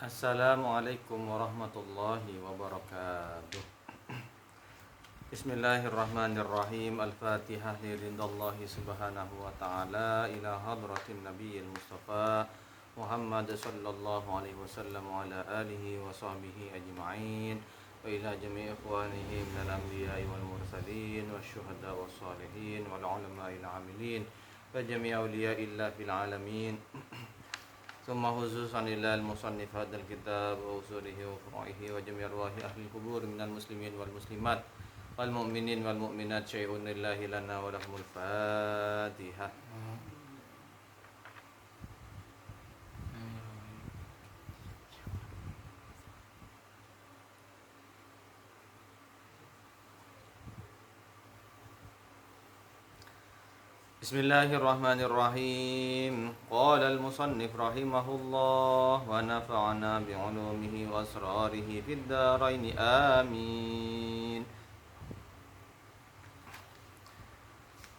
Assalamualaikum warahmatullahi wabarakatuh. Bismillahirrahmanirrahim. Al-Fatihah lirindallahi subhanahu wa ta'ala ila hadratin nabiyil mustafa Muhammad sallallahu alaihi wasallam wa ala alihi wa sahbihi ajma'in wa ila jami'i ikhwanihi minal anbiya'i wal mursalin wa syuhada wa salihin wal ulama'il amilin wa jami'i awliya'illah fil alamin. ثم خصوصا إلى المصنف هذا الكتاب وأصوله وفروعه وجميع أرواح أهل القبور من المسلمين والمسلمات والمؤمنين والمؤمنات شيء لله لنا ولهم الفاتحة. Bismillahirrahmanirrahim. Qala al-musannif rahimahullah wa nafa'ana bi'ulumihi wa asrarihi fid dharain amin.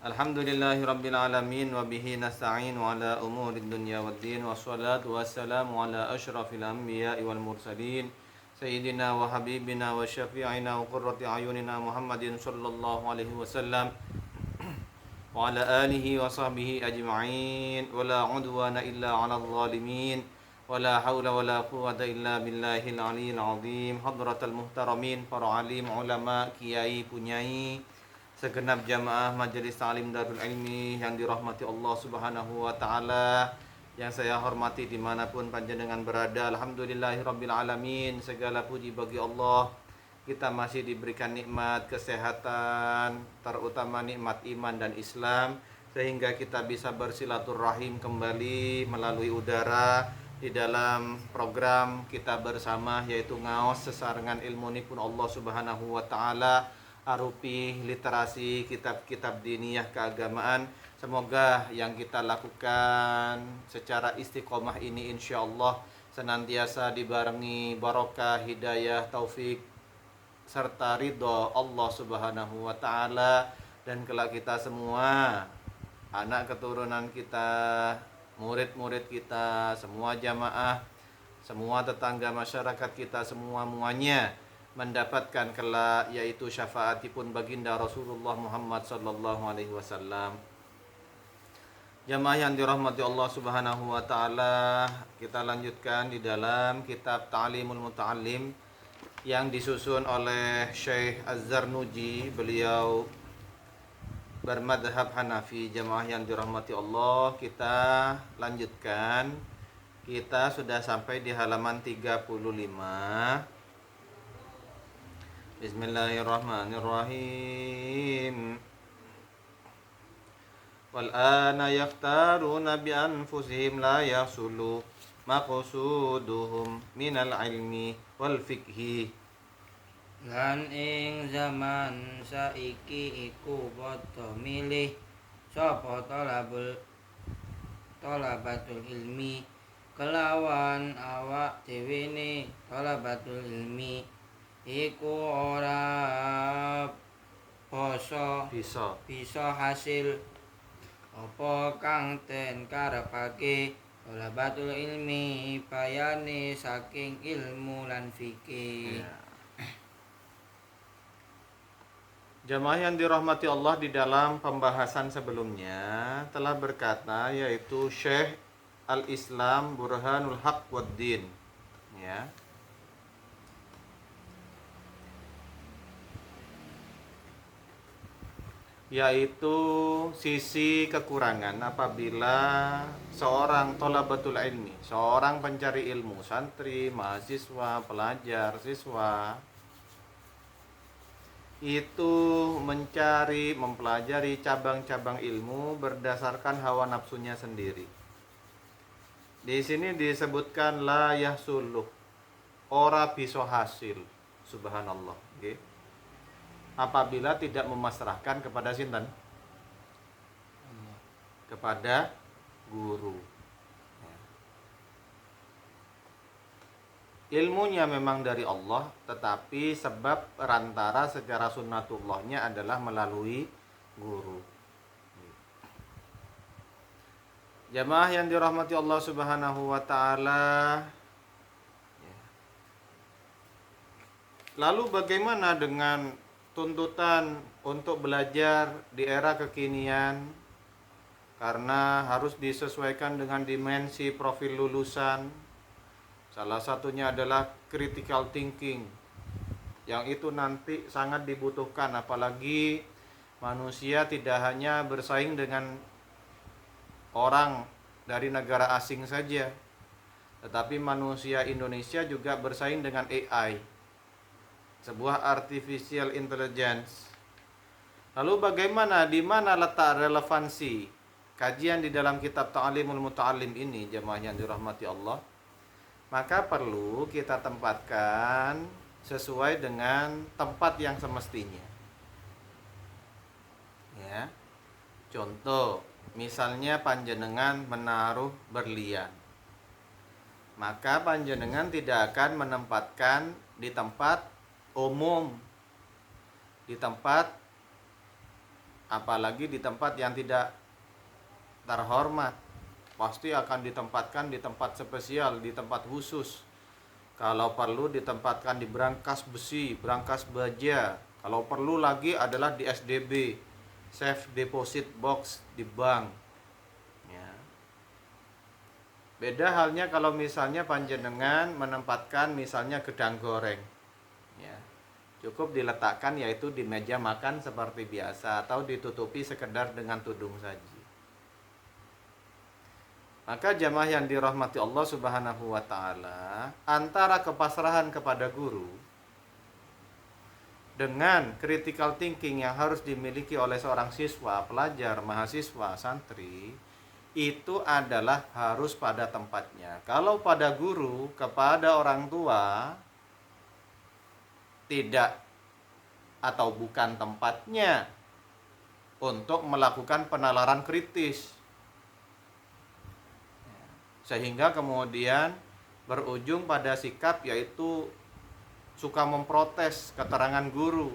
Alhamdulillahi rabbil alamin wa bihi nasta'inu ala umurid dunya waddin wassalatu wassalamu ala asyrafil anbiya'i wal mursalin sayyidina wa habibina wa syafi'ina wa qurrati ayunina Muhammadin sallallahu alaihi wasallam wa ala alihi wa sahbihi ajma'in wa la udwana illa 'alal zalimin wa la hawla wa la quwwata illa billahil aliyyil 'azim. Hadratal muhtaramin, para alim, ulama, kiai, punyai, segenap jamaah majelis ta'lim Darul Ilmi yang dirahmati Allah Subhanahu wa taala, yang saya hormati dimanapun panjenengan berada. Alhamdulillahirabbil alamin. Segala puji bagi Allah, kita masih diberikan nikmat kesehatan, terutama nikmat iman dan Islam, sehingga kita bisa bersilaturahim kembali melalui udara di dalam program kita bersama, yaitu ngaos sesarengan ilmu nipun Allah Subhanahu wa taala arupi literasi kitab-kitab diniyah keagamaan. Semoga yang kita lakukan secara istiqomah ini insyaallah senantiasa dibarengi barokah, hidayah, taufik serta ridho Allah Subhanahu wa taala, dan kelak kita semua, anak keturunan kita, murid-murid kita, semua jamaah, semua tetangga masyarakat kita, semuanya mendapatkan kelak yaitu syafaatipun baginda Rasulullah Muhammad sallallahu alaihi wasallam. Jamaah yang dirahmati Allah Subhanahu wa taala, kita lanjutkan di dalam kitab Ta'limul Muta'allim yang disusun oleh Syekh Az-Zarnuji. Beliau bermadhab Hanafi. Jamaah yang dirahmati Allah, kita lanjutkan. Kita sudah sampai di halaman 35. Bismillahirrahmanirrahim. Wal ana yaftaruna bi anfusihim la yasulu maqsuduhum minal ilmi wal fikhi. Lan ing zaman saiki iku padha milih sapa talabatul ilmi kelawan awak dhewene. Talabatul ilmi iku ora bisa hasil apa kang den karepake. Talabatul ilmi bayane saking ilmu lan fikih. Jamaah yang dirahmati Allah, di dalam pembahasan sebelumnya telah berkata, yaitu Syekh Al-Islam Burhanul Haq Waddin, ya. Yaitu sisi kekurangan apabila seorang thalabatul ilmi, seorang pencari ilmu, santri, mahasiswa, pelajar, siswa, itu mempelajari cabang-cabang ilmu berdasarkan hawa nafsunya sendiri. Di sini disebutkan la yahsuluh, ora bisa hasil, subhanallah, okay. Apabila tidak memasrahkan kepada sinten? Kepada guru. Ilmunya memang dari Allah, tetapi sebab perantara secara sunnatullahnya adalah melalui guru. Jamaah yang dirahmati Allah Subhanahu wa taala, Lalu bagaimana dengan tuntutan untuk belajar di era kekinian? Karena harus disesuaikan dengan dimensi profil lulusan. Salah satunya adalah critical thinking, yang itu nanti sangat dibutuhkan, apalagi manusia tidak hanya bersaing dengan orang dari negara asing saja, tetapi manusia Indonesia juga bersaing dengan AI, sebuah artificial intelligence. Lalu bagaimana, di mana letak relevansi kajian di dalam kitab Ta'limul Muta'allim ini, jemaah yang dirahmati Allah? Maka perlu kita tempatkan sesuai dengan tempat yang semestinya. Ya. Contoh, misalnya panjenengan menaruh berlian, maka panjenengan tidak akan menempatkan di tempat umum, di tempat, apalagi di tempat yang tidak terhormat. Pasti akan ditempatkan di tempat spesial, di tempat khusus. Kalau perlu ditempatkan di brankas besi, brankas baja. Kalau perlu lagi adalah di SDB, Safe Deposit Box di bank. Ya. Beda halnya kalau misalnya panjenengan menempatkan misalnya gedang goreng. Ya. Cukup diletakkan yaitu di meja makan seperti biasa, atau ditutupi sekedar dengan tudung saja. Maka jamaah yang dirahmati Allah Subhanahu wa ta'ala, antara kepasrahan kepada guru dengan critical thinking yang harus dimiliki oleh seorang siswa, pelajar, mahasiswa, santri, itu adalah harus pada tempatnya. Kalau pada guru, kepada orang tua, tidak atau bukan tempatnya untuk melakukan penalaran kritis, sehingga kemudian berujung pada sikap yaitu suka memprotes keterangan guru,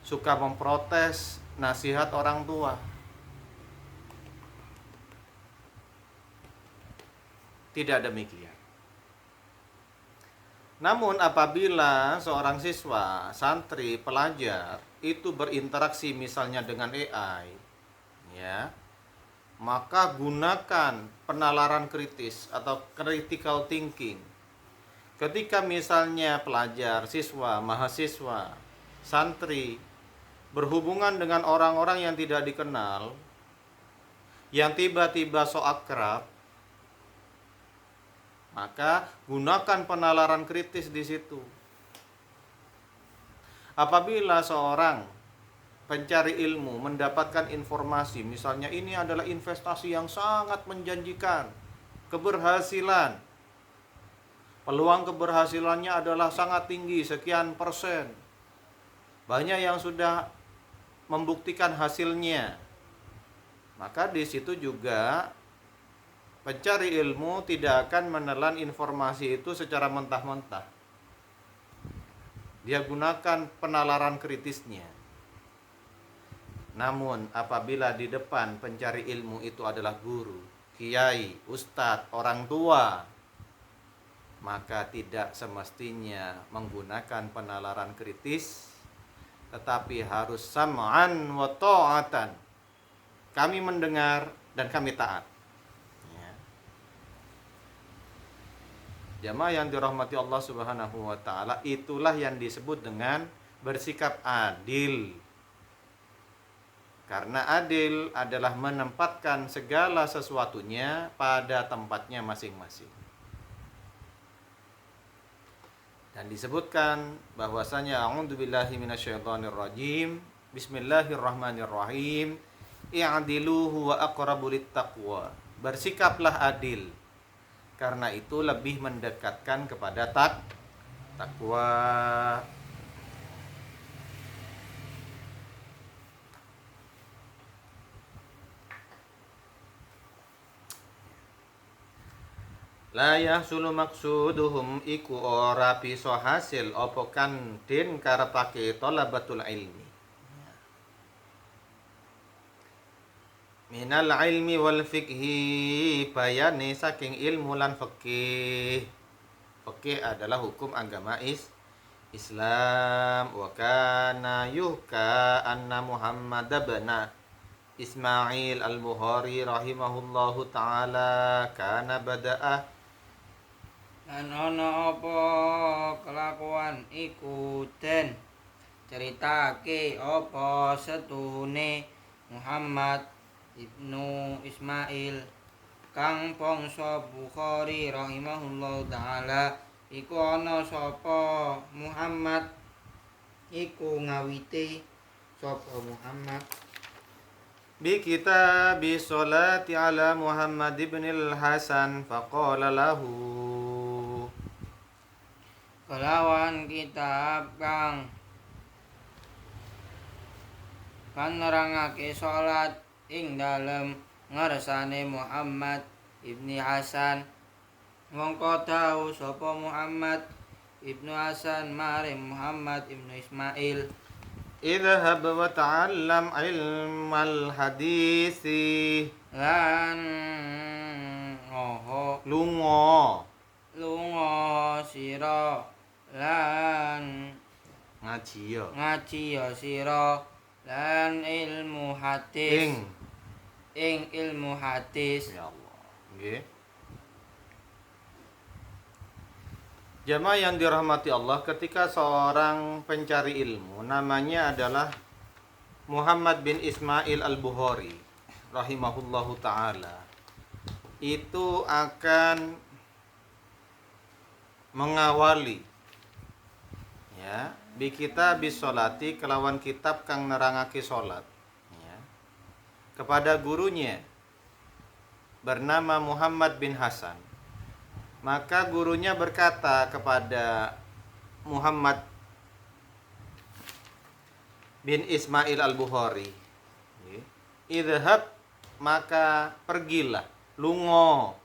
suka memprotes nasihat orang tua. Tidak demikian. Namun apabila seorang siswa, santri, pelajar itu berinteraksi misalnya dengan AI, ya, maka gunakan penalaran kritis atau critical thinking. Ketika misalnya pelajar, siswa, mahasiswa, santri berhubungan dengan orang-orang yang tidak dikenal, yang tiba-tiba so akrab, maka gunakan penalaran kritis di situ. Apabila seorang pencari ilmu mendapatkan informasi, misalnya ini adalah investasi yang sangat menjanjikan, keberhasilan, peluang keberhasilannya adalah sangat tinggi, sekian persen, banyak yang sudah membuktikan hasilnya, maka di situ juga pencari ilmu tidak akan menelan informasi itu secara mentah-mentah. Dia gunakan penalaran kritisnya. Namun apabila di depan pencari ilmu itu adalah guru, kiai, ustadz, orang tua, maka tidak semestinya menggunakan penalaran kritis, tetapi harus sam'an wa ta'atan. Kami mendengar dan kami taat. Ya. Jamaah yang dirahmati Allah Subhanahu wa ta'ala, itulah yang disebut dengan bersikap adil. Karena adil adalah menempatkan segala sesuatunya pada tempatnya masing-masing. Dan disebutkan bahwasanya a'udzubillahi minasyaitonirrajim, bismillahirrahmanirrahim, i'dilu huwa aqrabu littaqwa. Bersikaplah adil, karena itu lebih mendekatkan kepada takwa. La yahsulu maksuduhum iku ora bisa hasil apa kan den karepake talabatul ilmi. Minal ilmi wal fikhi, bayane saking ilmu lan fikih. Fikih adalah hukum agama Islam wa kana yuhka anna Muhammad bin Ismail al-Bukhari rahimahullahu ta'ala kana bada'ah. Lan ana apa kelakuan iku den ceritake apa setune Muhammad ibnu Ismail kang bangsa Bukhari rahimahullahu taala iku ana sapa Muhammad iku ngawiti sapa Muhammad Bi kitabi sholati ala Muhammad ibn al-Hasan faqala lahu. kelawan kitab kang nerangake salat ing dalem ngarsane Muhammad ibni Hasan mongko dawuh sapa Muhammad ibnu Hasan maring Muhammad ibnu Ismail Idhhab wa ta'allam ilmal hadisi. lan Lungo lunga sira lan ngaji ya. ngaji ya sira lan ilmu hadis Ing ing ilmu hadis ya Allah. Nggih. Jamaah yang dirahmati Allah, ketika seorang pencari ilmu namanya adalah Muhammad bin Ismail al-Bukhari rahimahullahu taala, itu akan mengawali ya bi kitabis sholati kelawan kitab kang nerangake salat ya, kepada gurunya bernama Muhammad bin Hasan. Maka gurunya berkata kepada Muhammad bin Ismail al-Bukhari, idhhab, maka pergilah, lungo,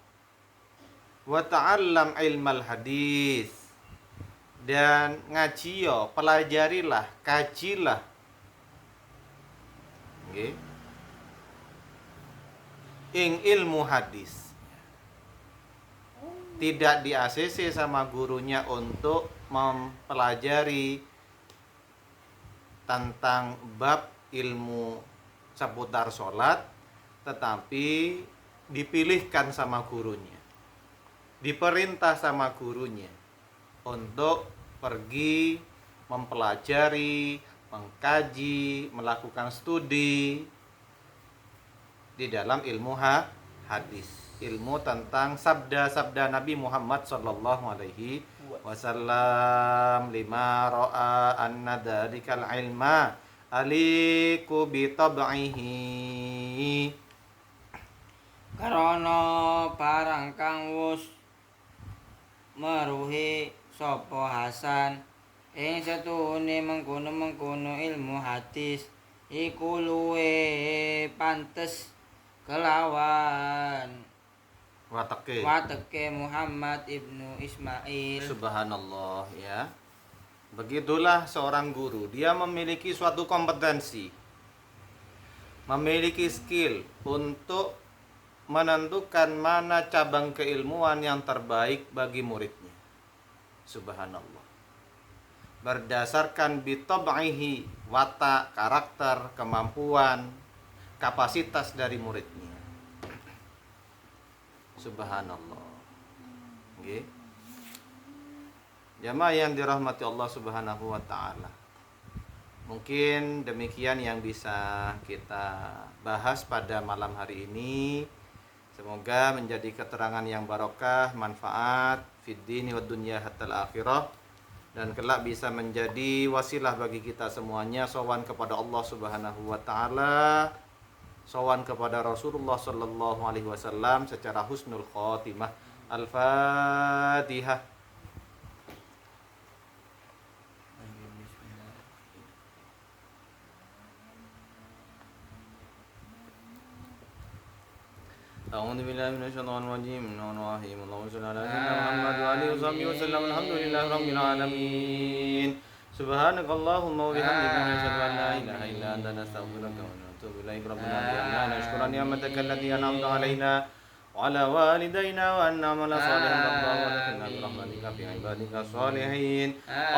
wa ta'allam ilmal hadis, dan ngajiyo, pelajarilah, kajilah, ing ilmu hadis. Tidak di ACC sama gurunya untuk mempelajari tentang bab ilmu seputar sholat, tetapi dipilihkan sama gurunya, diperintah sama gurunya untuk pergi mempelajari, mengkaji, melakukan studi di dalam ilmu hadis, ilmu tentang sabda-sabda Nabi Muhammad sallallahu alaihi wasallam. Lima ra'a anna dzarikal ilma aliku bi tab'ihi, karana barang kang wus meruhi sapa Hasan ing setune mengkono-mengkono ilmu hadis iku luwe pantes kelawan wateke Muhammad ibnu Ismail. Subhanallah ya. Begitulah seorang guru, dia memiliki suatu kompetensi, memiliki skill untuk menentukan mana cabang keilmuan yang terbaik bagi muridnya. Subhanallah. Berdasarkan bitab'ihi, watak, karakter, kemampuan, kapasitas dari muridnya. Subhanallah. Nggih. Jamaah yang dirahmati Allah Subhanahu wa taala. Mungkin demikian yang bisa kita bahas pada malam hari ini. Semoga menjadi keterangan yang barokah, manfaat fid dini wad dunya hatta akhirah, dan kelak bisa menjadi wasilah bagi kita semuanya sowan kepada Allah Subhanahu wa taala, sowan kepada Rasulullah sallallahu alaihi wasallam secara husnul khotimah. Al-Fatihah. أعوذ بالله من الشيطان الرجيم. بسم الله الرحمن الرحيم. اللهم صل على سيدنا محمد وآله وصحبه وسلم. الحمد لله رب العالمين. سبحانك اللهم وبحمدك نشهد أن لا إله إلا أنت نستغفرك ونتوب إليك. ربنا اغفر نشكر نعمتك التي أنعمت علينا وعلى والدينا وأن نعمل صالحا ترضاه وادخلنا برحمتك في عبادك الصالحين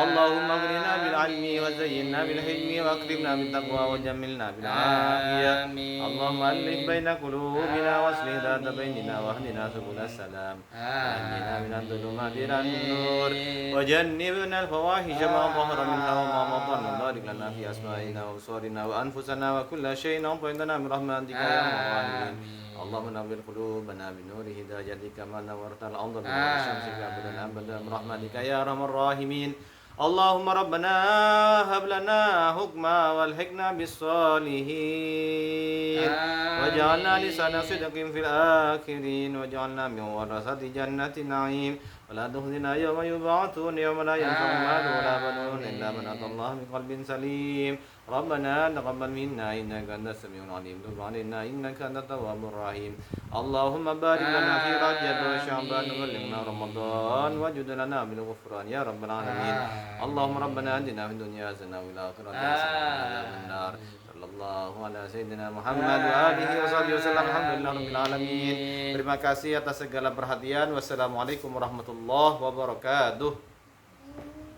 اللهم اغننا بالعلم وزينا بالحلم واكرمنا بالتقوى وجملنا بالعافية اللهم ألف بين قلوبنا واصلح ذات بيننا واهدنا سبل السلام ونجنا من الظلمات إلى النور وجنبنا الفواحش ما ظهر منها وما بطن وبارك لنا في أسمائنا وأبصارنا وأنفسنا وكل شيء أعطيتنا من رحمتك يا أرحم الراحمين اللهم نور قلوبنا بنور هدايتك كما نورت الأرض بنور شمسك أبدا برحمتك يا أرحم الراحمين اللهم ربنا هب لنا حكما والحقنا بالصالحين واجعلنا لسان صدق في الآخرين واجعلنا من ورثة جنة النعيم ولا تخزنا يوم يبعثون يوم لا ينفع مال ولا بنون إلا من أتى الله بقلب سليم ربنا تقبل منا إنك أنت السميع العليم تب علينا إنك أنت التواب الرحيم اللهم بارك لنا في رجب وشعبان وبلغنا رمضان واجعل لنا بالغفران يا رب العالمين اللهم ربنا آتنا في الدنيا حسنة وفي الآخرة حسنة وقنا عذاب النار صلى الله على سيدنا Muhammad wa alihi wasallam. Alhamdulillah rabbil alamin. Terima kasih atas segala perhatian. Wassalamualaikum warahmatullahi wabarakatuh.